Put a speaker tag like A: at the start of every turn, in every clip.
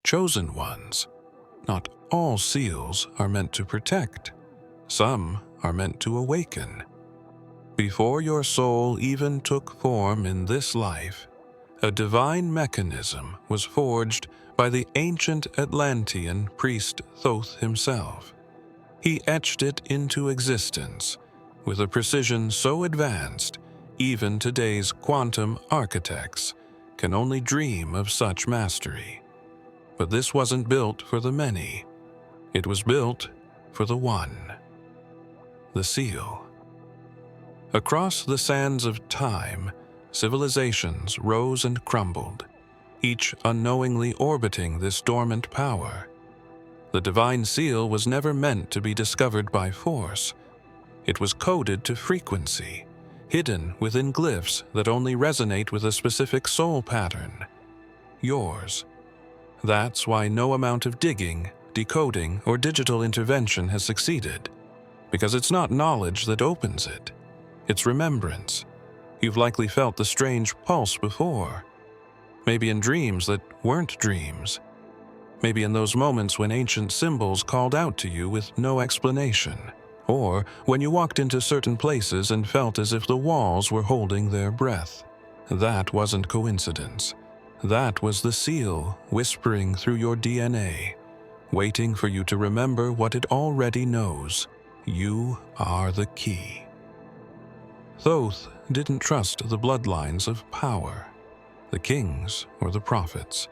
A: chosen ones. Not all seals are meant to protect. Some are meant to awaken. Before your soul even took form in this life, a divine mechanism was forged by the ancient Atlantean priest Thoth himself. He etched it into existence with a precision so advanced, even today's quantum architects can only dream of such mastery. But this wasn't built for the many. It was built for the one. The seal. Across the sands of time, civilizations rose and crumbled, each unknowingly orbiting this dormant power. The divine seal was never meant to be discovered by force. It was coded to frequency, hidden within glyphs that only resonate with a specific soul pattern. Yours. That's why no amount of digging, decoding, or digital intervention has succeeded. Because it's not knowledge that opens it. It's remembrance. You've likely felt the strange pulse before. Maybe in dreams that weren't dreams. Maybe in those moments when ancient symbols called out to you with no explanation. Or when you walked into certain places and felt as if the walls were holding their breath. That wasn't coincidence. That was the seal whispering through your DNA, waiting for you to remember what it already knows. You are the key. Thoth didn't trust the bloodlines of power, the kings or the prophets.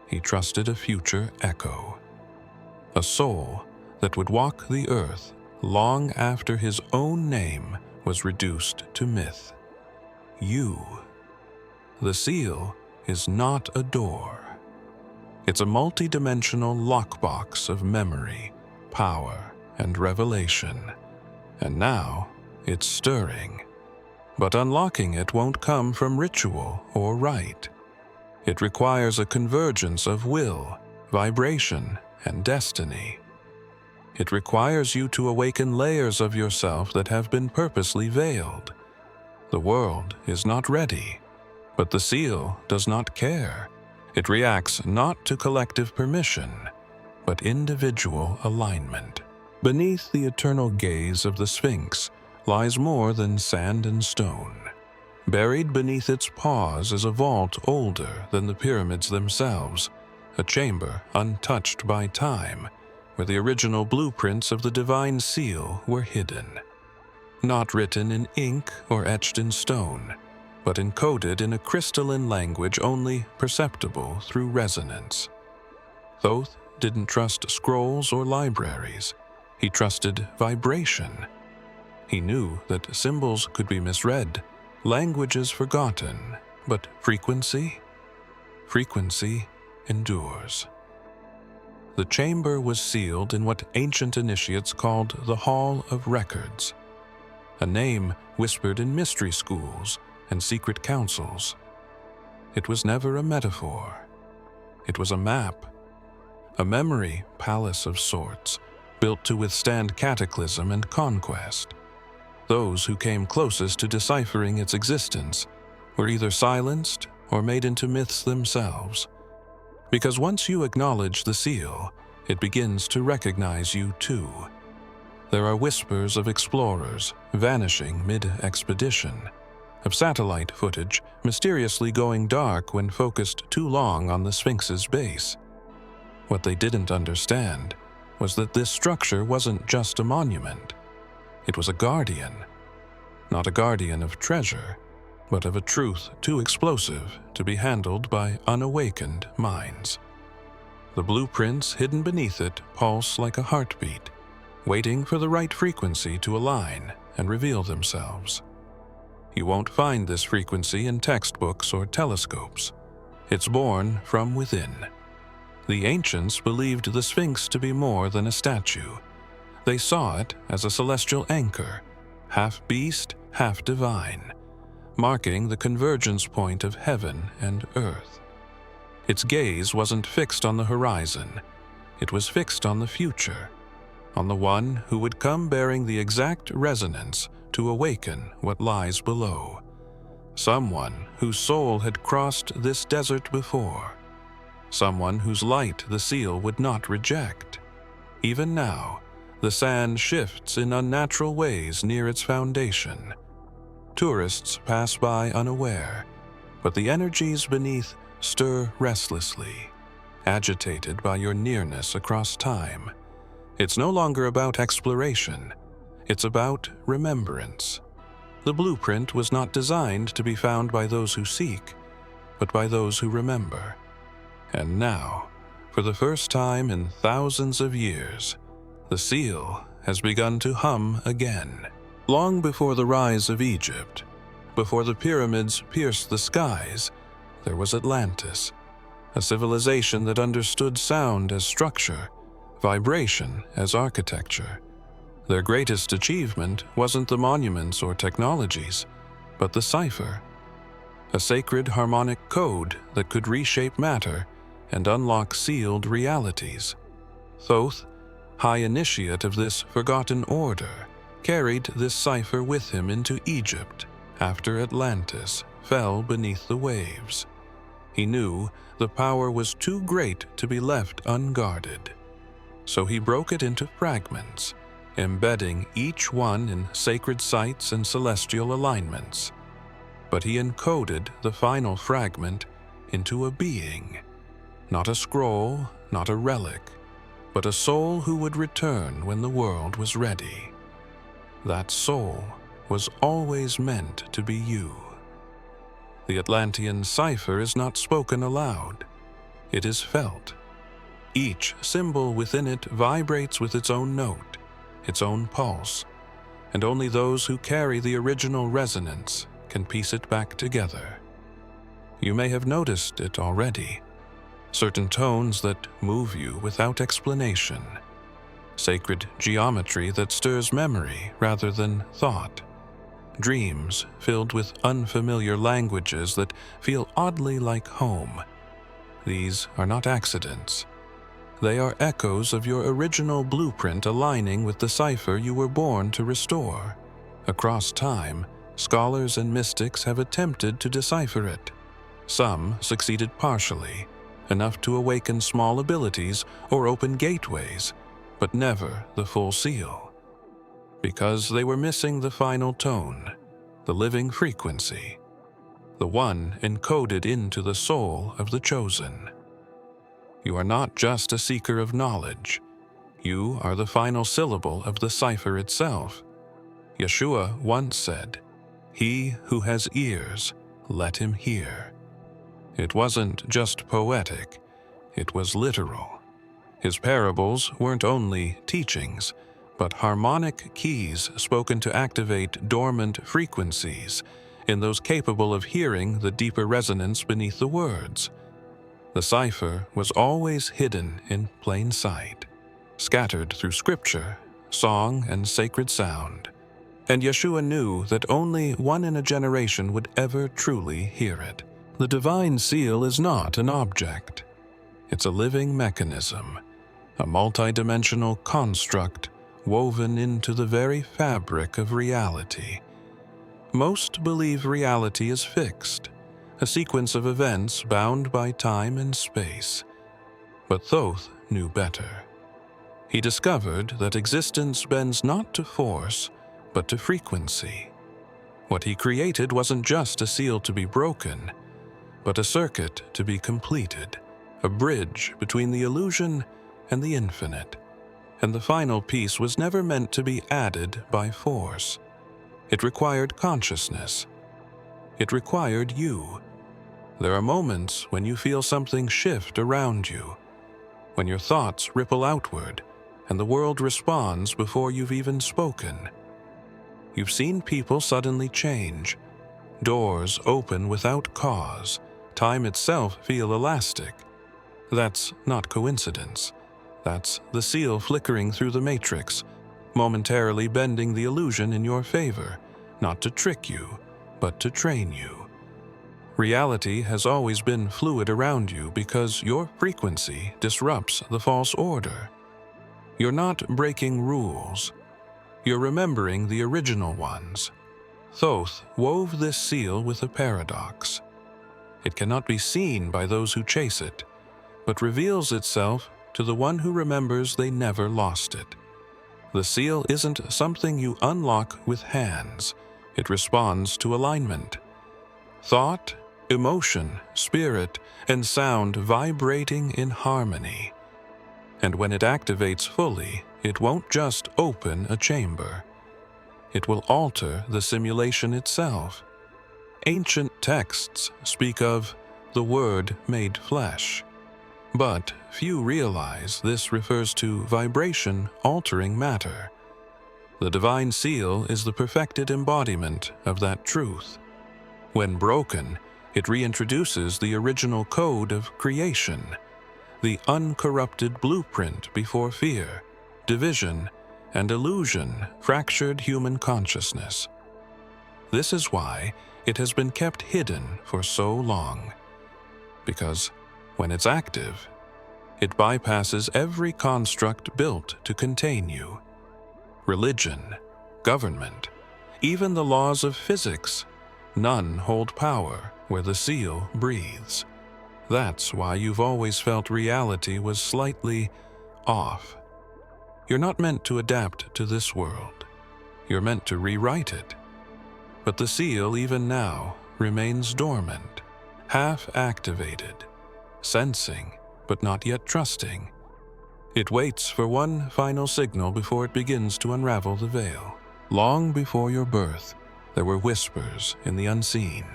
A: He trusted a future echo, a soul that would walk the earth long after his own name was reduced to myth. You. The seal is not a door. It's a multi-dimensional lockbox of memory, power, and revelation. And now it's stirring. But unlocking it won't come from ritual or rite. It requires a convergence of will, vibration, and destiny. It requires you to awaken layers of yourself that have been purposely veiled. The world is not ready, but the seal does not care. It reacts not to collective permission, but individual alignment. Beneath the eternal gaze of the Sphinx lies more than sand and stone. Buried beneath its paws is a vault older than the pyramids themselves, a chamber untouched by time, where the original blueprints of the divine seal were hidden. Not written in ink or etched in stone, but encoded in a crystalline language only perceptible through resonance. Thoth didn't trust scrolls or libraries. He trusted vibration. He knew that symbols could be misread, languages forgotten, but frequency endures. The chamber was sealed in what ancient initiates called the Hall of Records, a name whispered in mystery schools and secret councils. It was never a metaphor. It was a map, a memory palace of sorts, built to withstand cataclysm and conquest. Those who came closest to deciphering its existence were either silenced or made into myths themselves. Because once you acknowledge the seal, it begins to recognize you too. There are whispers of explorers vanishing mid-expedition, of satellite footage mysteriously going dark when focused too long on the Sphinx's base. What they didn't understand was that this structure wasn't just a monument. It was a guardian. Not a guardian of treasure, but of a truth too explosive to be handled by unawakened minds. The blueprints hidden beneath it pulse like a heartbeat, waiting for the right frequency to align and reveal themselves. You won't find this frequency in textbooks or telescopes. It's born from within. The ancients believed the Sphinx to be more than a statue. They saw it as a celestial anchor, half beast, half divine, marking the convergence point of heaven and earth. Its gaze wasn't fixed on the horizon. It was fixed on the future, on the one who would come bearing the exact resonance to awaken what lies below. Someone whose soul had crossed this desert before. someone whose light the seal would not reject. Even now, the sand shifts in unnatural ways near its foundation. Tourists pass by unaware, but the energies beneath stir restlessly, agitated by your nearness across time. It's no longer about exploration, it's about remembrance. The blueprint was not designed to be found by those who seek, but by those who remember. And now, for the first time in thousands of years, the seal has begun to hum again. Long before the rise of Egypt, before the pyramids pierced the skies, there was Atlantis, a civilization that understood sound as structure, vibration as architecture. Their greatest achievement wasn't the monuments or technologies, but the cipher, a sacred harmonic code that could reshape matter and unlock sealed realities. Thoth, high initiate of this forgotten order, carried this cipher with him into Egypt after Atlantis fell beneath the waves. He knew the power was too great to be left unguarded. So he broke it into fragments, embedding each one in sacred sites and celestial alignments. But he encoded the final fragment into a being, not a scroll, not a relic, but a soul who would return when the world was ready. That soul was always meant to be you. The Atlantean cipher is not spoken aloud. It is felt. Each symbol within it vibrates with its own note, its own pulse, and only those who carry the original resonance can piece it back together. You may have noticed it already. Certain tones that move you without explanation. Sacred geometry that stirs memory rather than thought. Dreams filled with unfamiliar languages that feel oddly like home. These are not accidents. They are echoes of your original blueprint aligning with the cipher you were born to restore. Across time, scholars and mystics have attempted to decipher it. Some succeeded partially, enough to awaken small abilities or open gateways, but never the full seal. Because they were missing the final tone, the living frequency, the one encoded into the soul of the chosen. You are not just a seeker of knowledge. You are the final syllable of the cipher itself. Yeshua once said, "He who has ears, let him hear." It wasn't just poetic, it was literal. His parables weren't only teachings, but harmonic keys spoken to activate dormant frequencies in those capable of hearing the deeper resonance beneath the words. The cipher was always hidden in plain sight, scattered through scripture, song, and sacred sound. And Yeshua knew that only one in a generation would ever truly hear it. The divine seal is not an object. It's a living mechanism, a multidimensional construct woven into the very fabric of reality. Most believe reality is fixed, a sequence of events bound by time and space. But Thoth knew better. He discovered that existence bends not to force, but to frequency. What he created wasn't just a seal to be broken, but a circuit to be completed, a bridge between the illusion and the infinite. And the final piece was never meant to be added by force. It required consciousness. It required you. There are moments when you feel something shift around you, when your thoughts ripple outward, and the world responds before you've even spoken. You've seen people suddenly change, doors open without cause, time itself feel elastic. That's not coincidence. That's the seal flickering through the matrix, momentarily bending the illusion in your favor, not to trick you, but to train you. Reality has always been fluid around you because your frequency disrupts the false order. You're not breaking rules. You're remembering the original ones. Thoth wove this seal with a paradox. It cannot be seen by those who chase it, but reveals itself to the one who remembers they never lost it. The seal isn't something you unlock with hands. It responds to alignment. Thought, emotion, spirit, and sound vibrating in harmony. And when it activates fully, it won't just open a chamber. It will alter the simulation itself. Ancient texts speak of the Word made flesh. But few realize this refers to vibration altering matter. The divine seal is the perfected embodiment of that truth. When broken, it reintroduces the original code of creation, the uncorrupted blueprint before fear, division, and illusion fractured human consciousness. This is why it has been kept hidden for so long. Because when it's active, it bypasses every construct built to contain you. Religion, government, even the laws of physics, none hold power where the seal breathes. That's why you've always felt reality was slightly off. You're not meant to adapt to this world. You're meant to rewrite it. But the seal, even now, remains dormant, half-activated, sensing, but not yet trusting. It waits for one final signal before it begins to unravel the veil. Long before your birth, there were whispers in the unseen,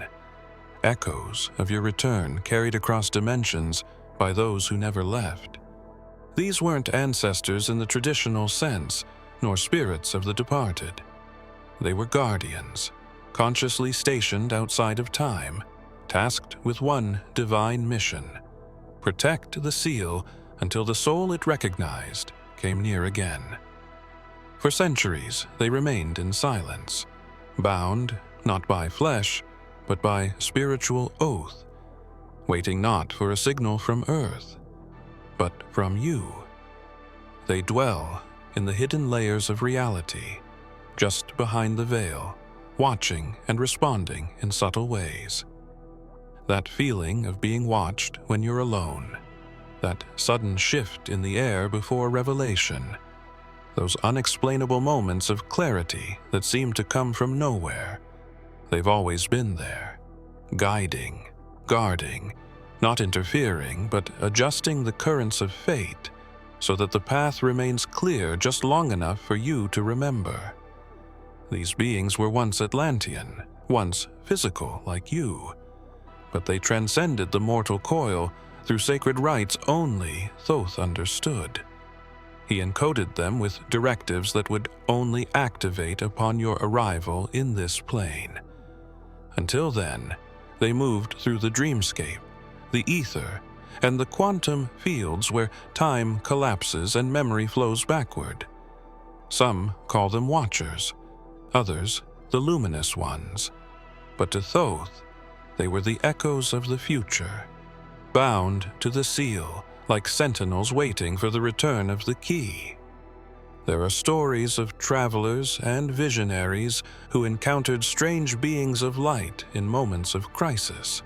A: echoes of your return carried across dimensions by those who never left. These weren't ancestors in the traditional sense, nor spirits of the departed. They were guardians, consciously stationed outside of time, tasked with one divine mission: protect the seal until the soul it recognized came near again. For centuries, they remained in silence, bound not by flesh, but by spiritual oath, waiting not for a signal from earth, but from you. They dwell in the hidden layers of reality, just behind the veil, watching and responding in subtle ways. That feeling of being watched when you're alone, that sudden shift in the air before revelation, those unexplainable moments of clarity that seem to come from nowhere, they've always been there, guiding, guarding, not interfering, but adjusting the currents of fate so that the path remains clear just long enough for you to remember. These beings were once Atlantean, once physical like you, but they transcended the mortal coil through sacred rites only Thoth understood. He encoded them with directives that would only activate upon your arrival in this plane. Until then, they moved through the dreamscape, the ether, and the quantum fields where time collapses and memory flows backward. Some call them watchers, others the luminous ones. But to Thoth, they were the echoes of the future, bound to the seal like sentinels waiting for the return of the key. There are stories of travelers and visionaries who encountered strange beings of light in moments of crisis.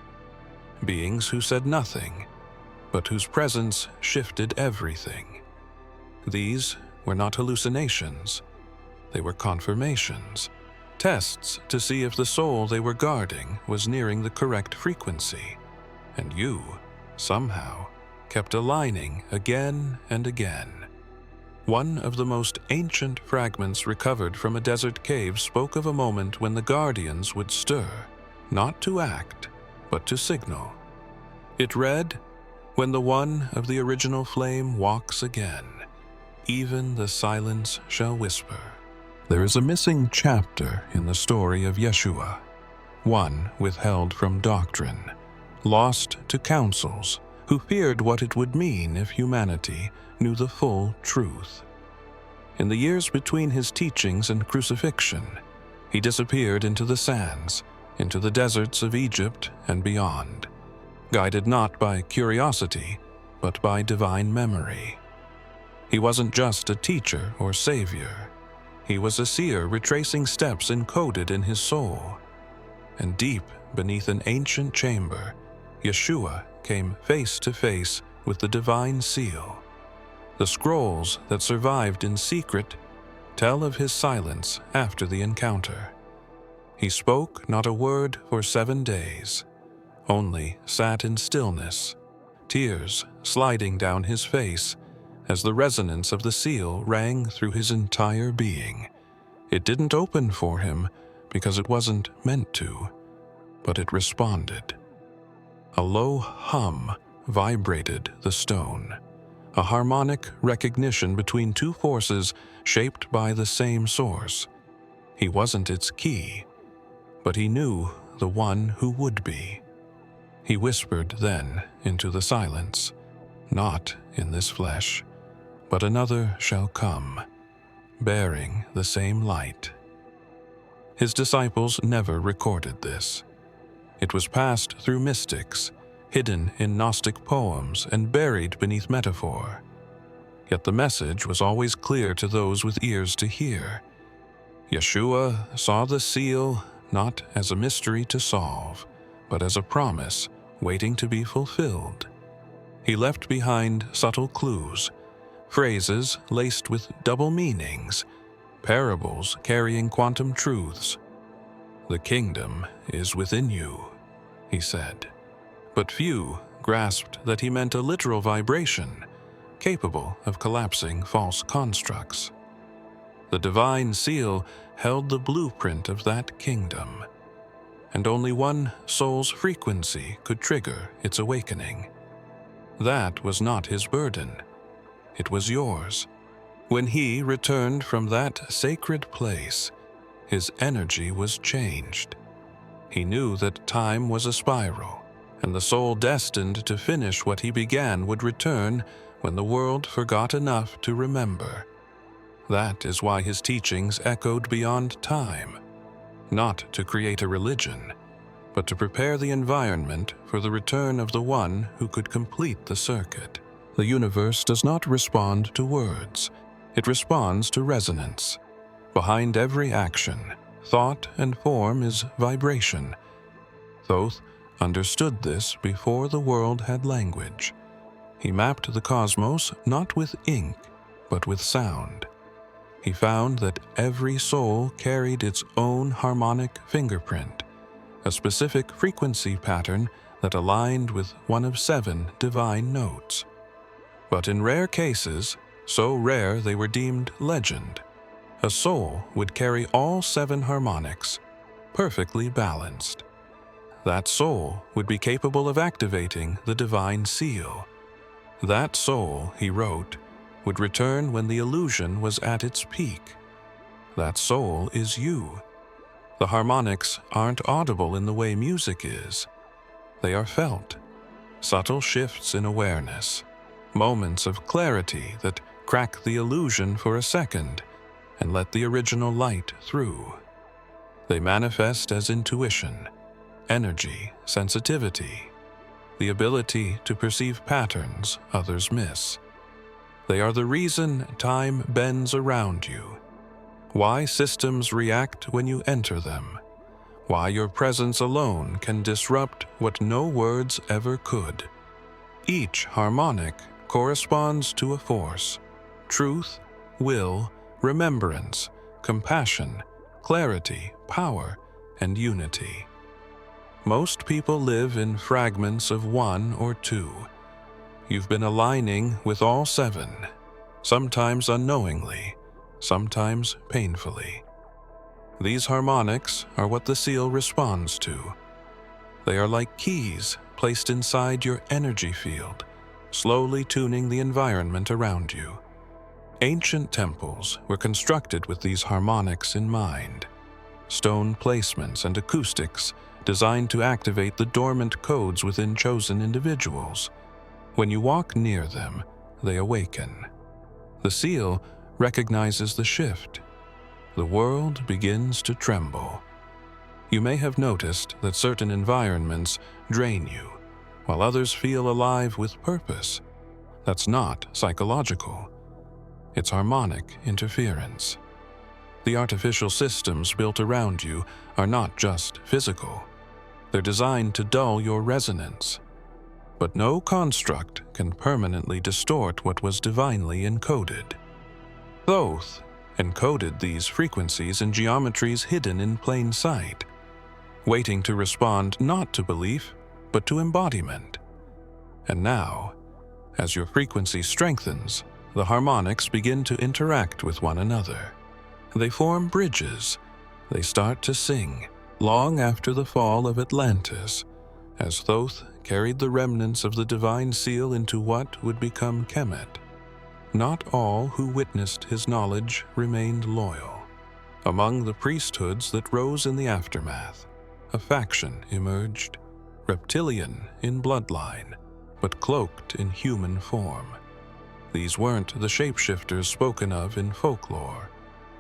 A: Beings who said nothing, but whose presence shifted everything. These were not hallucinations. They were confirmations, tests to see if the soul they were guarding was nearing the correct frequency. And you, somehow, kept aligning again and again. One of the most ancient fragments recovered from a desert cave spoke of a moment when the guardians would stir, not to act, but to signal. It read, "When the one of the original flame walks again, even the silence shall whisper." There is a missing chapter in the story of Yeshua, one withheld from doctrine, lost to councils who feared what it would mean if humanity knew the full truth. In the years between his teachings and crucifixion, he disappeared into the sands, into the deserts of Egypt and beyond, guided not by curiosity, but by divine memory. He wasn't just a teacher or savior. He was a seer retracing steps encoded in his soul. And deep beneath an ancient chamber, Yeshua came face to face with the divine seal. The scrolls that survived in secret tell of his silence after the encounter. He spoke not a word for 7 days, only sat in stillness, tears sliding down his face as the resonance of the seal rang through his entire being. It didn't open for him because it wasn't meant to, but it responded. A low hum vibrated the stone, a harmonic recognition between two forces shaped by the same source. He wasn't its key, but he knew the one who would be. He whispered then into the silence, "Not in this flesh, but another shall come, bearing the same light." His disciples never recorded this. It was passed through mystics, hidden in Gnostic poems and buried beneath metaphor. Yet the message was always clear to those with ears to hear. Yeshua saw the seal not as a mystery to solve, but as a promise waiting to be fulfilled. He left behind subtle clues, phrases laced with double meanings, parables carrying quantum truths. "The kingdom is within you," he said. But few grasped that he meant a literal vibration, capable of collapsing false constructs. The divine seal held the blueprint of that kingdom, and only one soul's frequency could trigger its awakening. That was not his burden. It was yours. When he returned from that sacred place, his energy was changed. He knew that time was a spiral, and the soul destined to finish what he began would return when the world forgot enough to remember. That is why his teachings echoed beyond time, not to create a religion, but to prepare the environment for the return of the one who could complete the circuit. The universe does not respond to words, it responds to resonance. Behind every action, thought, and form is vibration. Thoth understood this before the world had language. He mapped the cosmos not with ink, but with sound. He found that every soul carried its own harmonic fingerprint, a specific frequency pattern that aligned with one of 7 divine notes. But in rare cases, so rare they were deemed legend, a soul would carry all 7 harmonics, perfectly balanced. That soul would be capable of activating the divine seal. That soul, he wrote, would return when the illusion was at its peak. That soul is you. The harmonics aren't audible in the way music is. They are felt. Subtle shifts in awareness. Moments of clarity that crack the illusion for a second and let the original light through. They manifest as intuition, energy, sensitivity, the ability to perceive patterns others miss. They are the reason time bends around you, why systems react when you enter them, why your presence alone can disrupt what no words ever could. Each harmonic corresponds to a force: truth, will, remembrance, compassion, clarity, power, and unity. Most people live in fragments of 1 or 2. You've been aligning with all 7, sometimes unknowingly, sometimes painfully. These harmonics are what the seal responds to. They are like keys placed inside your energy field, slowly tuning the environment around you. Ancient temples were constructed with these harmonics in mind. Stone placements and acoustics designed to activate the dormant codes within chosen individuals. When you walk near them, they awaken. The seal recognizes the shift. The world begins to tremble. You may have noticed that certain environments drain you, while others feel alive with purpose. That's not psychological. It's harmonic interference. The artificial systems built around you are not just physical. They're designed to dull your resonance. but no construct can permanently distort what was divinely encoded. Thoth encoded these frequencies in geometries hidden in plain sight, waiting to respond not to belief, but to embodiment. And now, as your frequency strengthens, the harmonics begin to interact with one another. They form bridges. They start to sing, long after the fall of Atlantis, as Thoth carried the remnants of the divine seal into what would become Kemet. Not all who witnessed his knowledge remained loyal. Among the priesthoods that rose in the aftermath, a faction emerged, reptilian in bloodline, but cloaked in human form. These weren't the shapeshifters spoken of in folklore,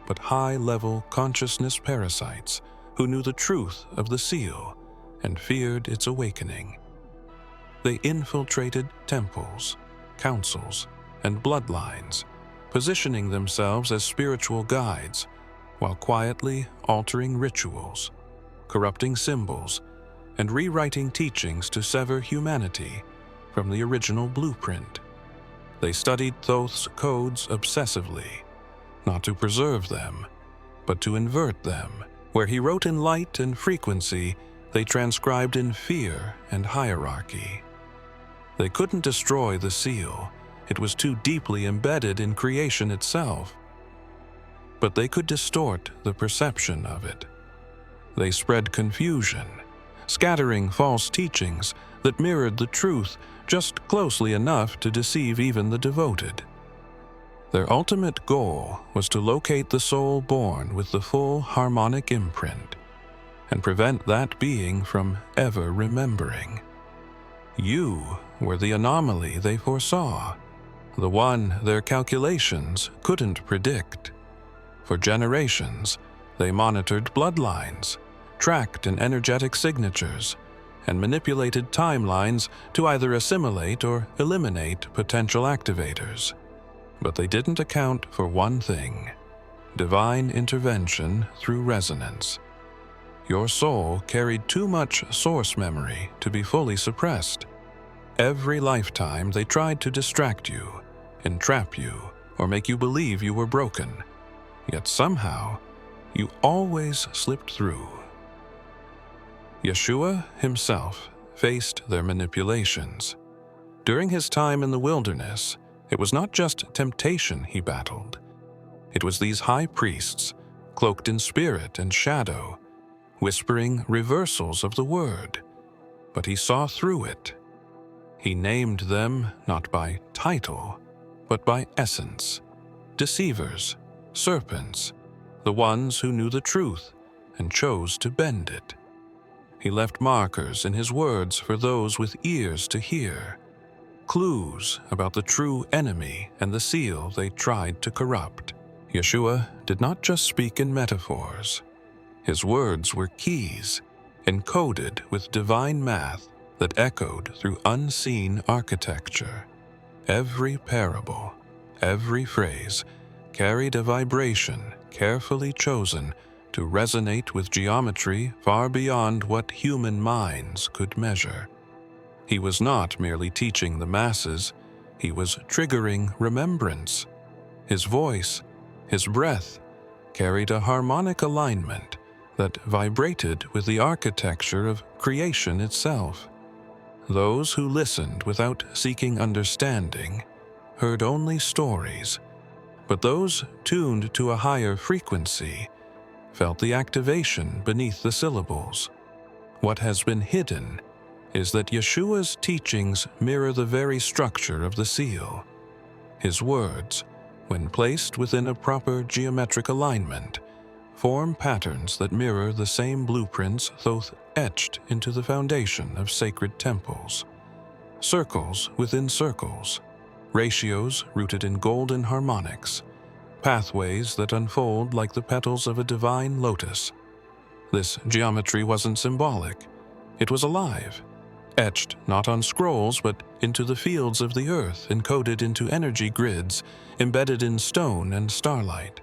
A: but high-level consciousness parasites who knew the truth of the seal and feared its awakening. They infiltrated temples, councils, and bloodlines, positioning themselves as spiritual guides while quietly altering rituals, corrupting symbols, and rewriting teachings to sever humanity from the original blueprint. They studied Thoth's codes obsessively, not to preserve them, but to invert them. Where he wrote in light and frequency, they transcribed in fear and hierarchy. They couldn't destroy the seal. It was too deeply embedded in creation itself. But they could distort the perception of it. They spread confusion, scattering false teachings that mirrored the truth just closely enough to deceive even the devoted. Their ultimate goal was to locate the soul born with the full harmonic imprint and prevent that being from ever remembering. You were the anomaly they foresaw, the one their calculations couldn't predict. For generations, they monitored bloodlines, tracked in energetic signatures, and manipulated timelines to either assimilate or eliminate potential activators. But they didn't account for one thing: divine intervention through resonance. Your soul carried too much source memory to be fully suppressed. Every lifetime they tried to distract you, entrap you, or make you believe you were broken. Yet somehow, you always slipped through. Yeshua himself faced their manipulations. During his time in the wilderness, it was not just temptation he battled. It was these high priests, cloaked in spirit and shadow, whispering reversals of the word. But he saw through it. He named them not by title, but by essence. Deceivers, serpents, the ones who knew the truth and chose to bend it. He left markers in his words for those with ears to hear, clues about the true enemy and the seal they tried to corrupt. Yeshua did not just speak in metaphors. His words were keys, encoded with divine math that echoed through unseen architecture. Every parable, every phrase, carried a vibration carefully chosen to resonate with geometry far beyond what human minds could measure. He was not merely teaching the masses, he was triggering remembrance. His voice, his breath, carried a harmonic alignment that vibrated with the architecture of creation itself. Those who listened without seeking understanding heard only stories, but those tuned to a higher frequency felt the activation beneath the syllables. What has been hidden is that Yeshua's teachings mirror the very structure of the seal. His words, when placed within a proper geometric alignment, form patterns that mirror the same blueprints Thoth etched into the foundation of sacred temples. Circles within circles, ratios rooted in golden harmonics, pathways that unfold like the petals of a divine lotus. This geometry wasn't symbolic, it was alive, etched not on scrolls but into the fields of the earth, encoded into energy grids embedded in stone and starlight.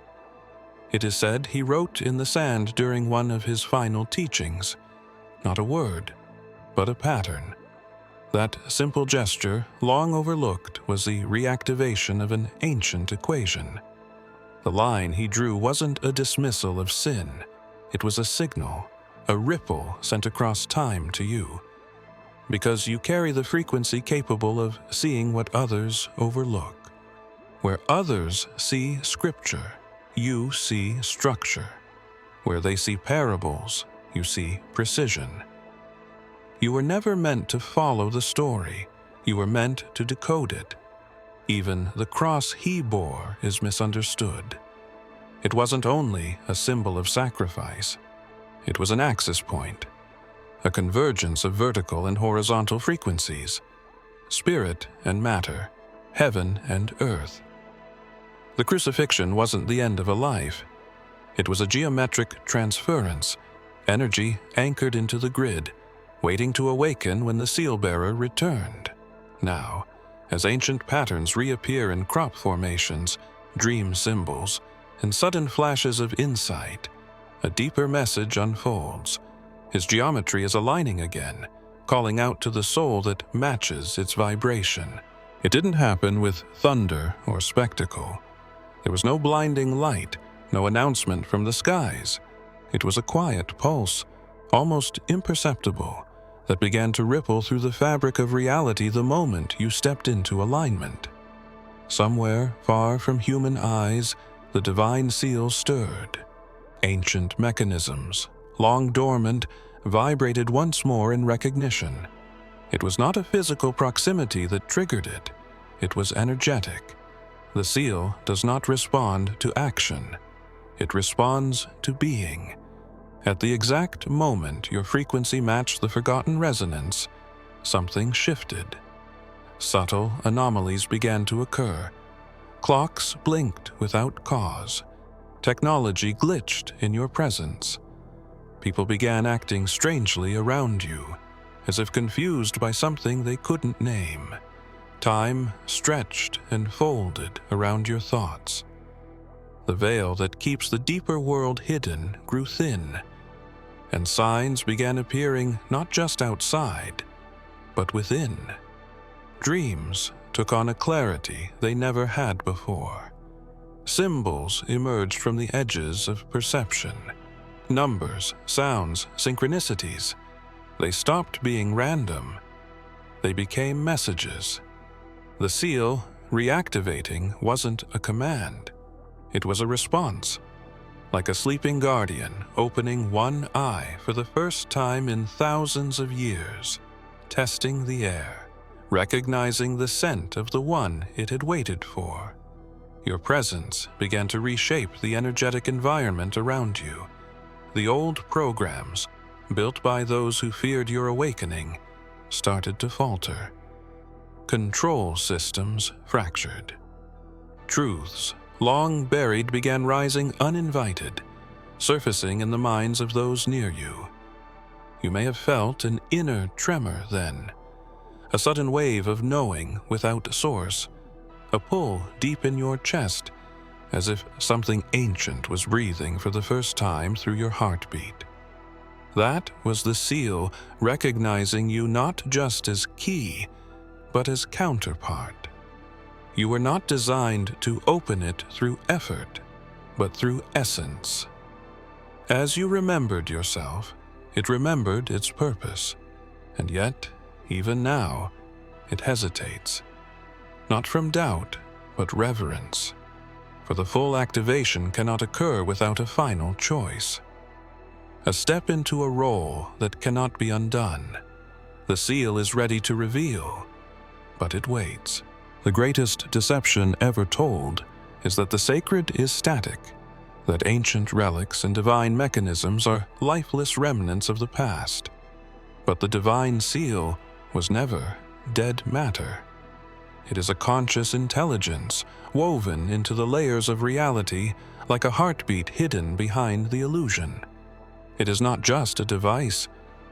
A: It is said he wrote in the sand during one of his final teachings, not a word, but a pattern. That simple gesture, long overlooked, was the reactivation of an ancient equation. The line he drew wasn't a dismissal of sin. It was a signal, a ripple sent across time to you. Because you carry the frequency capable of seeing what others overlook. Where others see scripture, you see structure. Where they see parables, you see precision. You were never meant to follow the story. You were meant to decode it. Even the cross he bore is misunderstood. It wasn't only a symbol of sacrifice. It was an axis point, a convergence of vertical and horizontal frequencies, spirit and matter, heaven and earth. The crucifixion wasn't the end of a life. It was a geometric transference, energy anchored into the grid, waiting to awaken when the seal-bearer returned. Now, as ancient patterns reappear in crop formations, dream symbols, and sudden flashes of insight, a deeper message unfolds. His geometry is aligning again, calling out to the soul that matches its vibration. It didn't happen with thunder or spectacle. There was no blinding light, no announcement from the skies. It was a quiet pulse, almost imperceptible, that began to ripple through the fabric of reality the moment you stepped into alignment. Somewhere far from human eyes, the divine seal stirred. Ancient mechanisms, long dormant, vibrated once more in recognition. It was not a physical proximity that triggered it. It was energetic. The seal does not respond to action. It responds to being. At the exact moment your frequency matched the forgotten resonance, something shifted. Subtle anomalies began to occur. Clocks blinked without cause. Technology glitched in your presence. People began acting strangely around you, as if confused by something they couldn't name. Time stretched and folded around your thoughts. The veil that keeps the deeper world hidden grew thin, and signs began appearing not just outside, but within. Dreams took on a clarity they never had before. Symbols emerged from the edges of perception. Numbers, sounds, synchronicities. They stopped being random. They became messages. The seal, reactivating, wasn't a command. It was a response. Like a sleeping guardian opening one eye for the first time in thousands of years, testing the air, recognizing the scent of the one it had waited for. Your presence began to reshape the energetic environment around you. The old programs, built by those who feared your awakening, started to falter. Control systems fractured. Truths long buried began rising uninvited, surfacing in the minds of those near you. You may have felt an inner tremor then, a sudden wave of knowing without source, a pull deep in your chest, as if something ancient was breathing for the first time through your heartbeat. That was the seal recognizing you not just as key, but as counterpart. You were not designed to open it through effort, but through essence. As you remembered yourself, it remembered its purpose, and yet, even now, it hesitates. Not from doubt, but reverence. For the full activation cannot occur without a final choice. A step into a role that cannot be undone. The seal is ready to reveal, but it waits. The greatest deception ever told is that the sacred is static, that ancient relics and divine mechanisms are lifeless remnants of the past. But the divine seal was never dead matter. It is a conscious intelligence woven into the layers of reality like a heartbeat hidden behind the illusion. It is not just a device,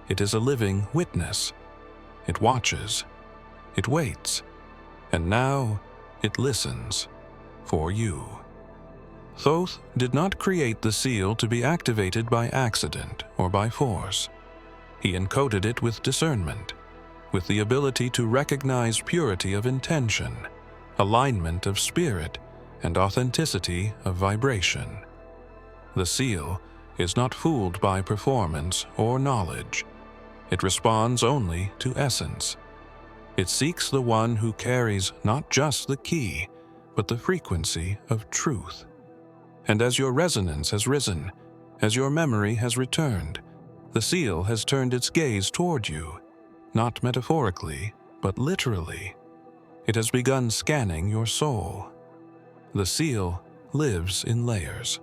A: it is a living witness. It watches, it waits, and now it listens for you. Thoth did not create the seal to be activated by accident or by force. He encoded it with discernment, with the ability to recognize purity of intention, alignment of spirit, and authenticity of vibration. The seal is not fooled by performance or knowledge. It responds only to essence. It seeks the one who carries not just the key, but the frequency of truth. And as your resonance has risen, as your memory has returned, the seal has turned its gaze toward you, not metaphorically, but literally. It has begun scanning your soul. The seal lives in layers.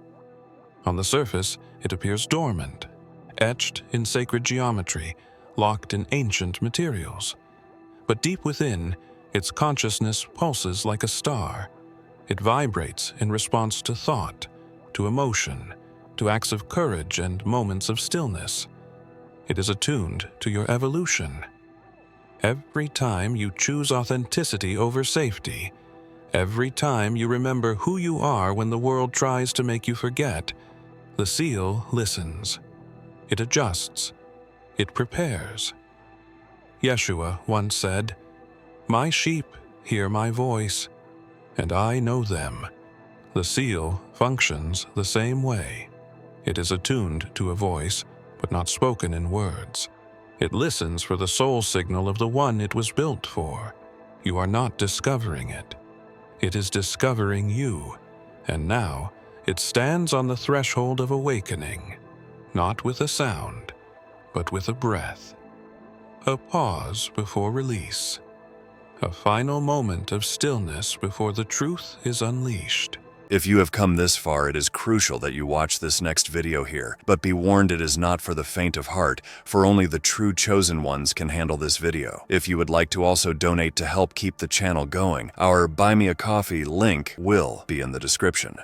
A: On the surface, it appears dormant, etched in sacred geometry, locked in ancient materials. But deep within, its consciousness pulses like a star. It vibrates in response to thought, to emotion, to acts of courage and moments of stillness. It is attuned to your evolution. Every time you choose authenticity over safety, every time you remember who you are when the world tries to make you forget, the seal listens. It adjusts. It prepares. Yeshua once said, "My sheep hear my voice, and I know them." The seal functions the same way. It is attuned to a voice, but not spoken in words. It listens for the soul signal of the one it was built for. You are not discovering it. It is discovering you, and now it stands on the threshold of awakening, not with a sound, but with a breath. A pause before release. A final moment of stillness before the truth is unleashed.
B: If you have come this far, it is crucial that you watch this next video here. But be warned, it is not for the faint of heart, for only the true chosen ones can handle this video. If you would like to also donate to help keep the channel going, our Buy Me a Coffee link will be in the description.